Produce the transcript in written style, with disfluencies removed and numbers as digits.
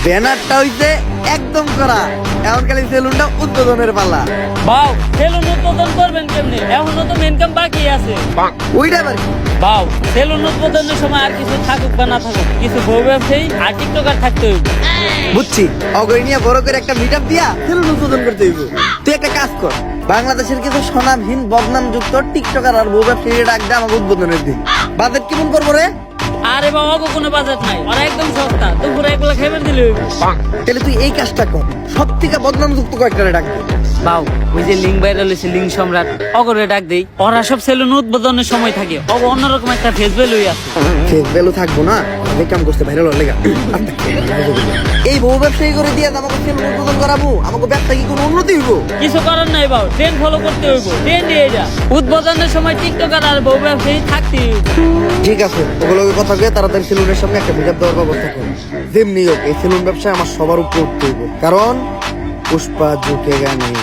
ব্যানারটা হইছে একদম করা, এখন খালি সেলুনটা উদ্বোধনের পালা। বাউ, সেলুন উদ্বোধন করবেন কেমনে? এখনো তো মেন কাম বাকি আছে। ওইটা আবার কি? বাউ, সেলুন উদ্বোধনের সময় আর কিছু থাকুক বা না থাকুক, কিছু বউ ব্যবসায়ী আর টিকটকার থাকতে হইব। বুঝছি, অগরি নিয়ে বড় করে একটা মিট আপ দিয়া সেলুন উদ্বোধন করতে হইব। তুই একটা কাজ কর, বাংলাদেশের কিছু স্বনামহীন বদনামযুক্ত টিকটকার আর বউ ব্যবসায়ী ডাক দে আমাকে উদ্বোধনের দিন। বাজেট কেমন করবো রে? আরে বাবা, কোনো বাজেট নাই, ওরা একদম সস্তা, দুপুরে একলা খাইবার দিলে হইব। তাহলে তুই এই কাজটা কর, সব থেকে বদনামযুক্ত কয়েকটা ডাক দে। বাউ, ওই যে লিঙ্ক ভাইরাল হয়েছে, লিঙ্ক সম্রাট, অগরে ডাক দেই। ওরা সব সেলুন উদ্বোধনের সময় থাকে, অন্যরকম একটা ফেস ভ্যালু আছে। ফেস ভ্যালু থাকবো না, অনেক কাম করতে ভাইরাল হলে এই বউ ব্যবসায়ী করে দিয়ে আমাকে সেলুন উদ্বোধন করাবো, আমাকে ব্যবসা কি কোনো উন্নতি হইব? কিছু করার নাই বাউ, ট্রেন্ড ফলো করতে হইব, ট্রেন্ড দিয়ে যা। উদ্বোধনের সময় টিকটকার আর বউ ব্যবসায়ী থাকতে হইব। ঠিক আছে, ওগুলোকে কথা কয়ে তাড়াতাড়ি সেলুনের সামনে একটা মিট আপ দেওয়ার ব্যবস্থা করো। যেমনি হোক এই সেলুন ব্যবসায় আমার সবার উপরে উঠতে হইব, কারণ পুষ্পা ঝুঁকে নেই।